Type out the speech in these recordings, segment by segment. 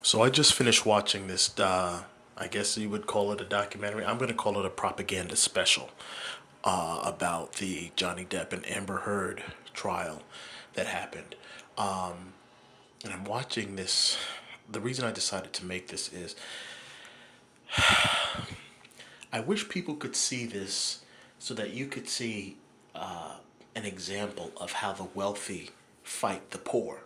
So I just finished watching this, I guess you would call it a documentary. I'm going to call it a propaganda special about the Johnny Depp and Amber Heard trial that happened. And I'm watching this. The reason I decided to make this is I wish people could see this so that you could see an example of how the wealthy fight the poor.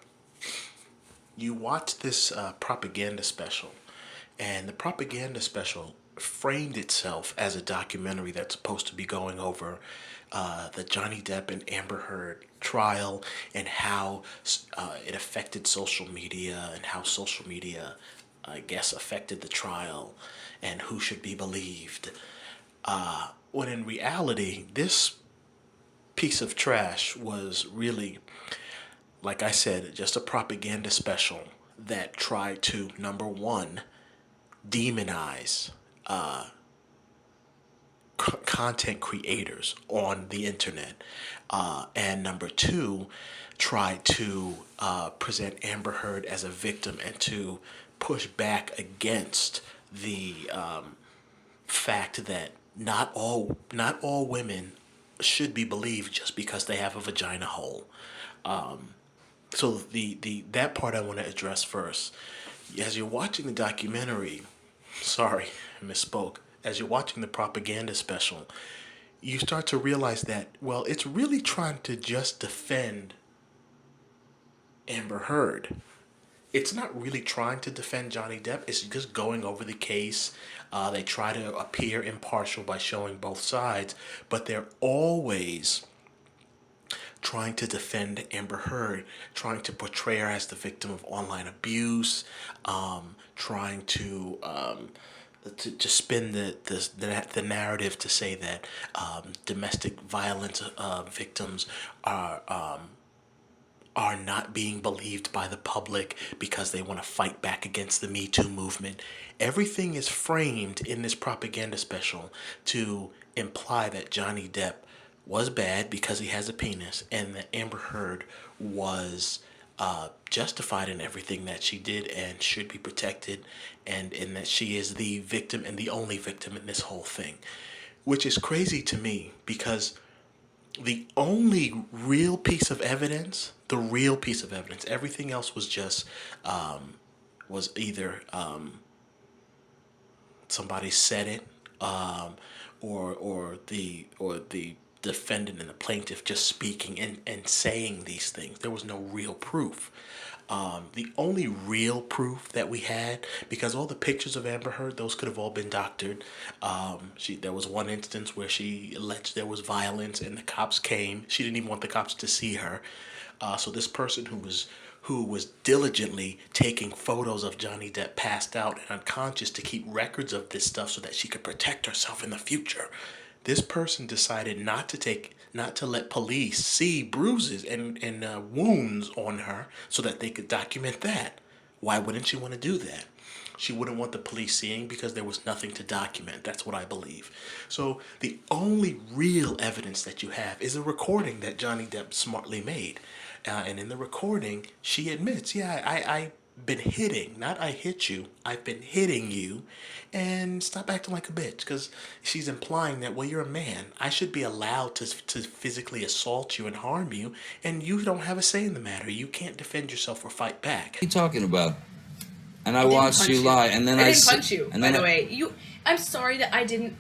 You watch this propaganda special, and the propaganda special framed itself as a documentary that's supposed to be going over the Johnny Depp and Amber Heard trial and how it affected social media and how social media, I guess, affected the trial and who should be believed. When in reality, this piece of trash was really, like I said, just a propaganda special that tried to, number one, demonize content creators on the internet, and number two, try to present Amber Heard as a victim and to push back against the fact that not all women should be believed just because they have a vagina hole. So the that part I want to address first. As you're watching the documentary, sorry, I misspoke. As you're watching the propaganda special, you start to realize that, well, it's really trying to just defend Amber Heard. It's not really trying to defend Johnny Depp. It's just going over the case. They try to appear impartial by showing both sides, but they're always trying to defend Amber Heard, trying to portray her as the victim of online abuse, trying to spin the narrative to say that domestic violence victims are not being believed by the public because they want to fight back against the Me Too movement. Everything is framed in this propaganda special to imply that Johnny Depp was bad because he has a penis, and that Amber Heard was justified in everything that she did and should be protected, and in that she is the victim and the only victim in this whole thing. Which is crazy to me because the only real piece of evidence, everything else was just, was either somebody said it, or the defendant and the plaintiff just speaking and saying these things. There was no real proof. The only real proof that we had, because all the pictures of Amber Heard, those could have all been doctored. There was one instance where she alleged there was violence and the cops came. She didn't even want the cops to see her. So this person who was diligently taking photos of Johnny Depp passed out and unconscious to keep records of this stuff so that she could protect herself in the future. This person decided not to let police see bruises and wounds on her so that they could document that. Why wouldn't she want to do that? She wouldn't want the police seeing because there was nothing to document. That's what I believe. So the only real evidence that you have is a recording that Johnny Depp smartly made. And in the recording, she admits, yeah, I've been hitting, not I hit you, I've been hitting you, and stop acting like a bitch, because she's implying that, well, you're a man. I should be allowed to physically assault you and harm you, and you don't have a say in the matter. You can't defend yourself or fight back. What are you talking about? And I didn't watched punch you lie, and then I didn't punch you, and by then the way. I'm sorry that I didn't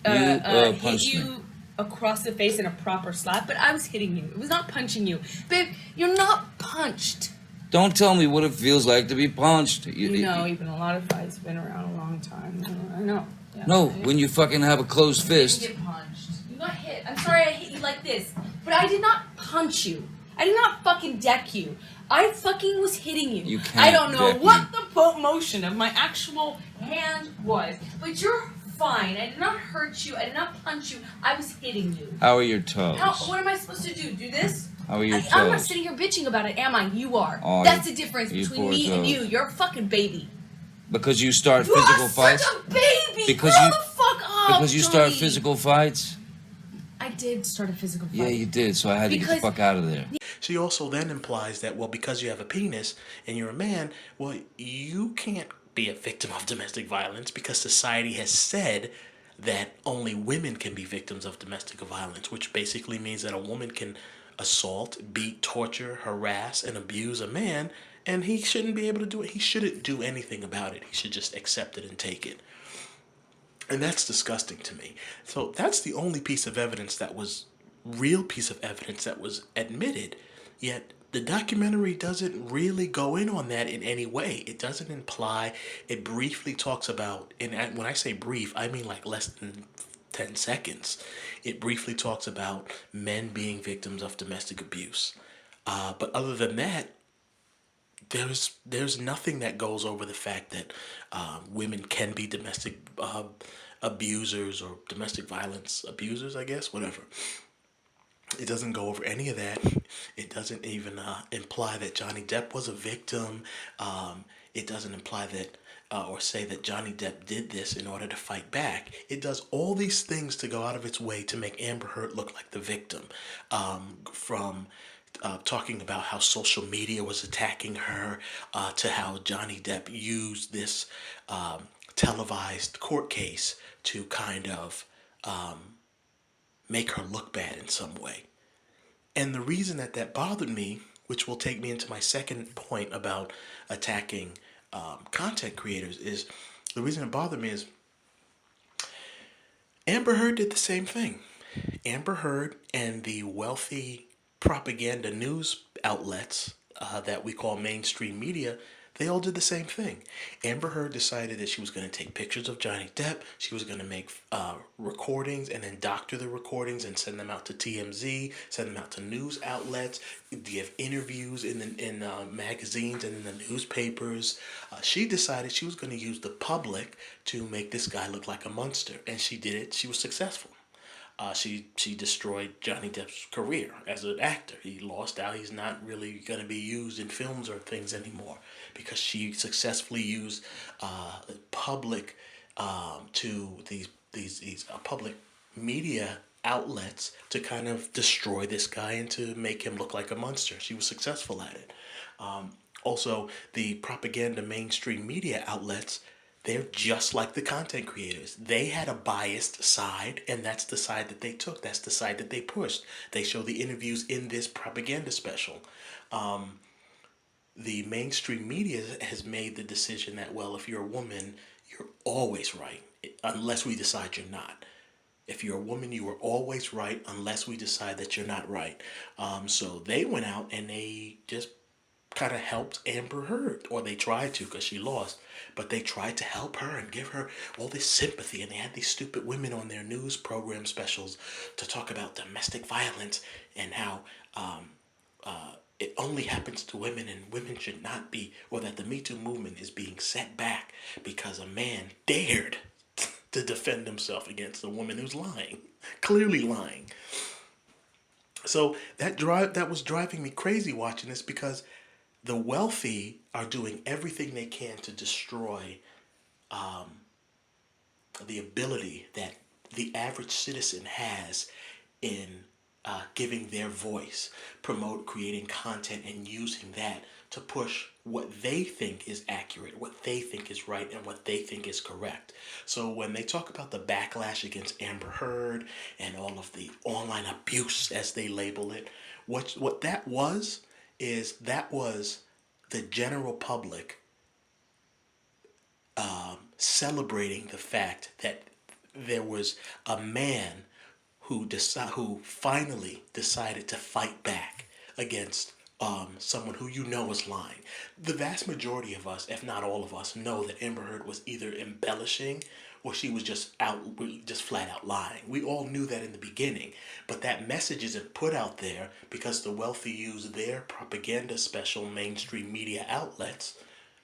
hit punched you me across the face in a proper slap, but I was hitting you. It was not punching you. Babe, you're not punched. Don't tell me what it feels like to be punched. You know, even a lot of fights been around a long time. I know. Yeah, no, when you fucking have a closed fist. You didn't get punched. You got hit. I'm sorry I hit you like this, but I did not punch you. I did not fucking deck you. I fucking was hitting you. You can't I don't know deck what me. the motion of my actual hand was, but you're fine. I did not hurt you. I did not punch you. I was hitting you. How are your toes? What am I supposed to do? Do this? How are your toes? I'm not sitting here bitching about it, am I? You are. Oh, That's the difference you between poor me and toes. you. You're a fucking baby. Because you start You physical are fights? such a baby. Because Grow you- the fuck up, Because you start Johnny. physical fights? I did start a physical fight. Yeah, you did. So I had to get the Because- fuck out of there. She also then implies that, well, because you have a penis and you're a man, well, you can't be a victim of domestic violence because society has said that only women can be victims of domestic violence, which basically means that a woman can assault, beat, torture, harass, and abuse a man, and he shouldn't be able to do it. He shouldn't do anything about it. He should just accept it and take it. And that's disgusting to me. So that's the only piece of evidence that was real piece of evidence that was admitted. Yet the documentary doesn't really go in on that in any way. It doesn't imply. It briefly talks about, and when I say brief, I mean like less than 10 seconds. It briefly talks about men being victims of domestic abuse. But other than that, there's nothing that goes over the fact that women can be domestic abusers or domestic violence abusers, I guess, whatever. It doesn't go over any of that. It doesn't even imply that Johnny Depp was a victim. It doesn't imply that or say that Johnny Depp did this in order to fight back. It does all these things to go out of its way to make Amber Heard look like the victim. From talking about how social media was attacking her, to how Johnny Depp used this televised court case to kind of make her look bad in some way. And the reason that that bothered me, which will take me into my second point about attacking content creators, is the reason it bothered me is Amber Heard did the same thing. Amber Heard and the wealthy propaganda news outlets that we call mainstream media, they all did the same thing. Amber Heard decided that she was going to take pictures of Johnny Depp. She was going to make recordings and then doctor the recordings and send them out to TMZ, send them out to news outlets, give interviews in magazines and in the newspapers. She decided she was going to use the public to make this guy look like a monster, and she did it. She was successful. She destroyed Johnny Depp's career as an actor. He lost out. He's not really going to be used in films or things anymore because she successfully used public to these public media outlets to kind of destroy this guy and to make him look like a monster. She was successful at it. Also, the propaganda mainstream media outlets, they're just like the content creators. They had a biased side, and that's the side that they took. That's the side that they pushed. They show the interviews in this propaganda special. The mainstream media has made the decision that, well, if you're a woman, you're always right, unless we decide you're not. If you're a woman, you are always right unless we decide that you're not right. So they went out and they just kind of helped Amber Heard, or they tried to because she lost, but they tried to help her and give her all this sympathy, and they had these stupid women on their news program specials to talk about domestic violence and how it only happens to women and women should not be, or that the Me Too movement is being set back because a man dared to defend himself against a woman who's lying, clearly lying. So that was driving me crazy watching this, because the wealthy are doing everything they can to destroy the ability that the average citizen has in giving their voice, creating content, and using that to push what they think is accurate, what they think is right, and what they think is correct. So when they talk about the backlash against Amber Heard and all of the online abuse, as they label it, what that was the general public celebrating the fact that there was a man who finally decided to fight back against someone who is lying. The vast majority of us, if not all of us, know that Amber Heard was either embellishing or she was just flat out lying. We all knew that in the beginning, but that message isn't put out there because the wealthy use their propaganda special mainstream media outlets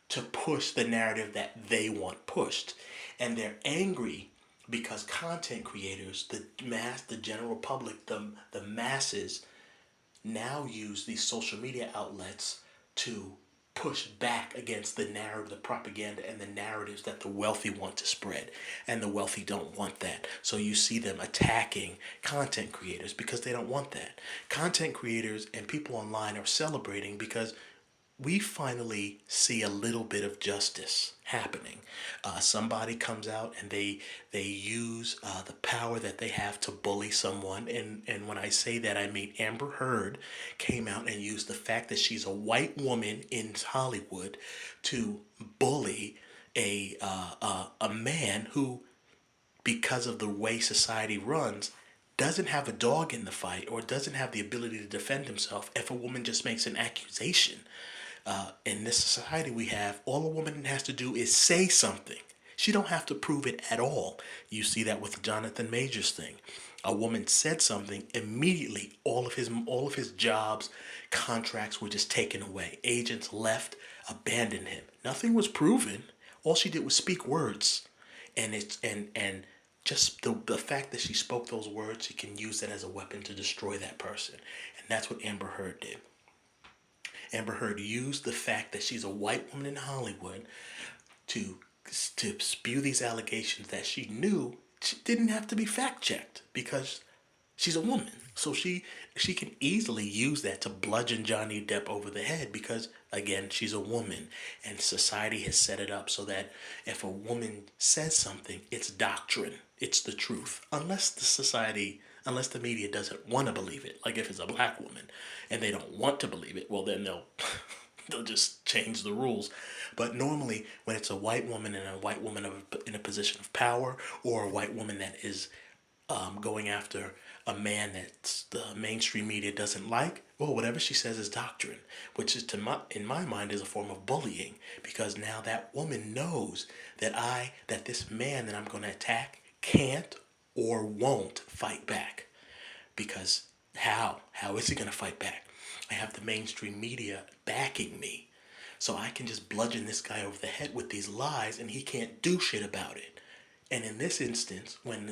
to push the narrative that they want pushed. And they're angry because content creators, the general public, the masses, now use these social media outlets to push back against the narrative, the propaganda, and the narratives that the wealthy want to spread. And the wealthy don't want that. So you see them attacking content creators because they don't want that. Content creators and people online are celebrating because we finally see a little bit of justice happening. Somebody comes out and they use the power that they have to bully someone, and when I say that, I mean Amber Heard came out and used the fact that she's a white woman in Hollywood to bully a man who, because of the way society runs, doesn't have a dog in the fight or doesn't have the ability to defend himself if a woman just makes an accusation. In this society we have, all a woman has to do is say something. She don't have to prove it at all. You see that with the Jonathan Majors thing. A woman said something, immediately all of his jobs, contracts were just taken away. Agents left, abandoned him. Nothing was proven. All she did was speak words. And just the fact that she spoke those words, she can use that as a weapon to destroy that person. And that's what Amber Heard did. Amber Heard used the fact that she's a white woman in Hollywood to spew these allegations that she knew she didn't have to be fact checked because she's a woman. So she can easily use that to bludgeon Johnny Depp over the head because, again, she's a woman, and society has set it up so that if a woman says something, it's doctrine, it's the truth, unless the media doesn't want to believe it. Like if it's a black woman and they don't want to believe it, well then they'll they'll just change the rules. But normally when it's a white woman and a white woman in a position of power, or a white woman that is going after a man that the mainstream media doesn't like, well, whatever she says is doctrine, which is in my mind is a form of bullying, because now that woman knows that this man that I'm going to attack can't or won't fight back. Because how is he going to fight back? I have the mainstream media backing me, so I can just bludgeon this guy over the head with these lies and he can't do shit about it. And in this instance, when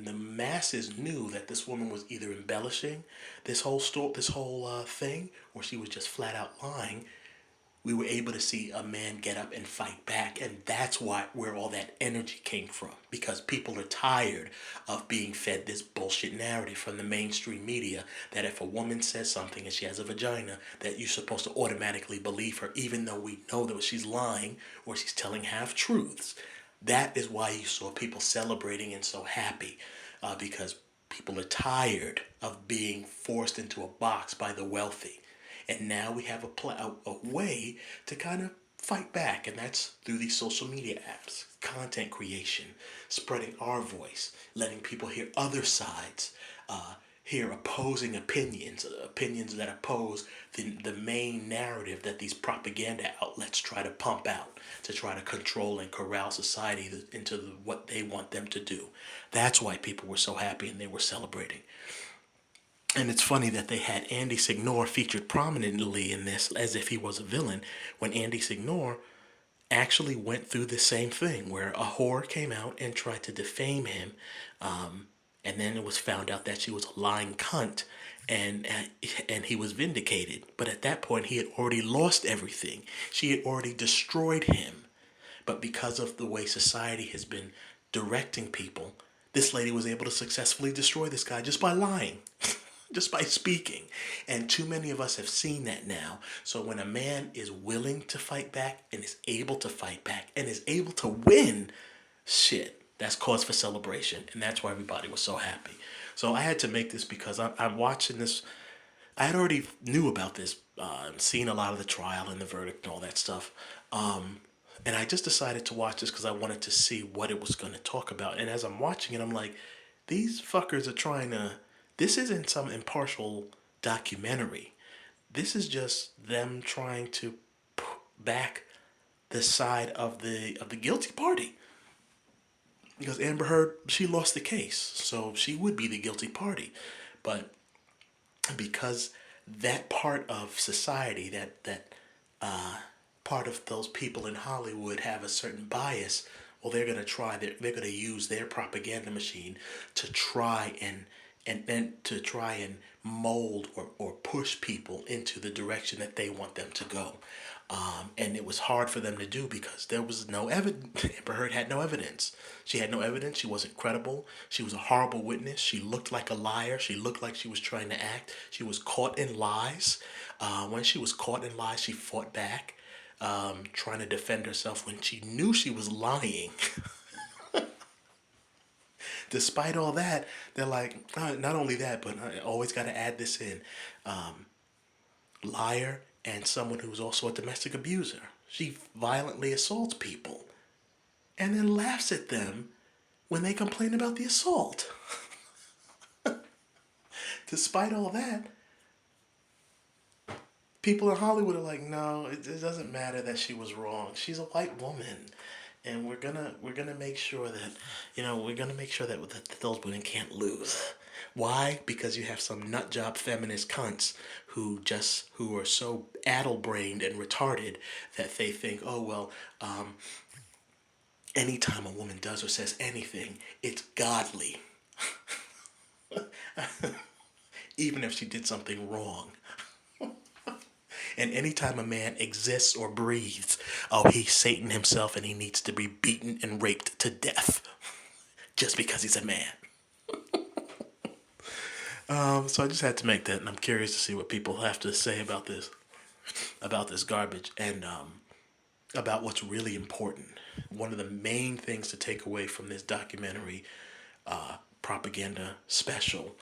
the masses knew that this woman was either embellishing this whole thing, or she was just flat out lying, we were able to see a man get up and fight back. And that's where all that energy came from, because people are tired of being fed this bullshit narrative from the mainstream media that if a woman says something and she has a vagina, that you're supposed to automatically believe her, even though we know that she's lying or she's telling half truths. That is why you saw people celebrating and so happy, because people are tired of being forced into a box by the wealthy. And now we have a way to kind of fight back, and that's through these social media apps, content creation, spreading our voice, letting people hear other sides, hear opposing opinions that oppose the main narrative that these propaganda outlets try to pump out to try to control and corral society into what they want them to do. That's why people were so happy and they were celebrating. And it's funny that they had Andy Signore featured prominently in this as if he was a villain, when Andy Signore actually went through the same thing where a whore came out and tried to defame him, and then it was found out that she was a lying cunt, and he was vindicated. But at that point, he had already lost everything. She had already destroyed him. But because of the way society has been directing people, this lady was able to successfully destroy this guy just by lying. Just by speaking. And too many of us have seen that now. So when a man is willing to fight back and is able to fight back and is able to win, shit, that's cause for celebration. And that's why everybody was so happy. So I had to make this because I'm watching this. I had already knew about this, seen a lot of the trial and the verdict and all that stuff. And I just decided to watch this because I wanted to see what it was going to talk about. And as I'm watching it, I'm like, these fuckers are trying to... This isn't some impartial documentary. This is just them trying to back the side of the guilty party. Because Amber Heard, she lost the case, so she would be the guilty party. But because that part of society, that part of those people in Hollywood have a certain bias, well, they're gonna use their propaganda machine to try and mold or push people into the direction that they want them to go. And it was hard for them to do because there was no evidence. Amber Heard had no evidence. She had no evidence. She wasn't credible. She was a horrible witness. She looked like a liar. She looked like she was trying to act. She was caught in lies. When she was caught in lies, she fought back, trying to defend herself when she knew she was lying. Despite all that, they're like, not only that, but I always got to add this in. Liar and someone who's also a domestic abuser. She violently assaults people and then laughs at them when they complain about the assault. Despite all that, people in Hollywood are like, no, it doesn't matter that she was wrong. She's a white woman. And we're gonna make sure that, that those women can't lose. Why? Because you have some nutjob feminist cunts who are so addle-brained and retarded that they think, oh well, anytime a woman does or says anything, it's godly, even if she did something wrong. And anytime a man exists or breathes, oh, he's Satan himself and he needs to be beaten and raped to death just because he's a man. So I just had to make that, and I'm curious to see what people have to say about this garbage, and about what's really important. One of the main things to take away from this documentary propaganda special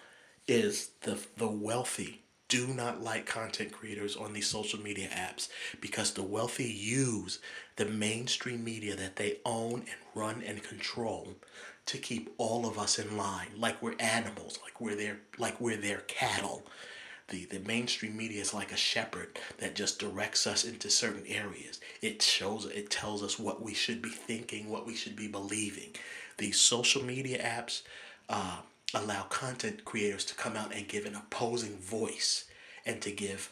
is the wealthy do not like content creators on these social media apps because the wealthy use the mainstream media that they own and run and control to keep all of us in line, like we're animals, like we're their cattle. The mainstream media is like a shepherd that just directs us into certain areas. It tells us what we should be thinking, what we should be believing. These social media apps allow content creators to come out and give an opposing voice, and to give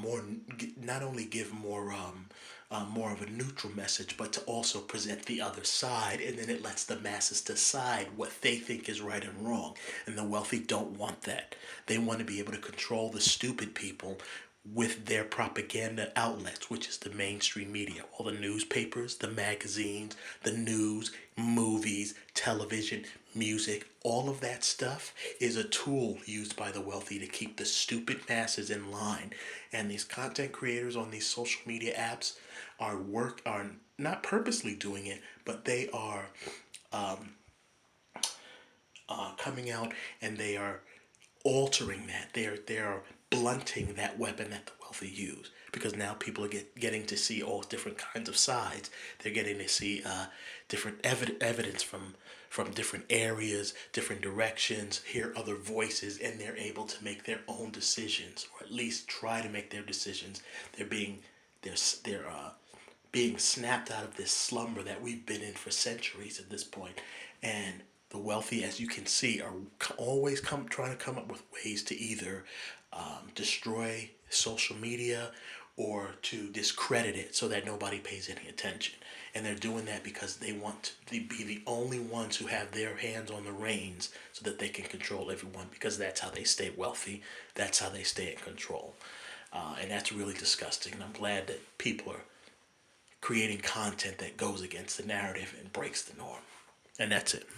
more, not only give more of a neutral message, but to also present the other side, and then it lets the masses decide what they think is right and wrong. And the wealthy don't want that. They want to be able to control the stupid people with their propaganda outlets, which is the mainstream media. All the newspapers, the magazines, the news, movies, television, music, all of that stuff is a tool used by the wealthy to keep the stupid masses in line. And these content creators on these social media apps are not purposely doing it, but they are coming out and they are altering that. They are blunting that weapon that the wealthy use, because now people are getting to see all different kinds of sides. They're getting to see different evidence from different areas, different directions, hear other voices, and they're able to make their own decisions, or at least try to make their decisions. They're being snapped out of this slumber that we've been in for centuries at this point. And the wealthy, as you can see, are always trying to come up with ways to either destroy social media or to discredit it so that nobody pays any attention. And they're doing that because they want to be the only ones who have their hands on the reins so that they can control everyone, because that's how they stay wealthy. That's how they stay in control. And that's really disgusting. And I'm glad that people are creating content that goes against the narrative and breaks the norm. And that's it.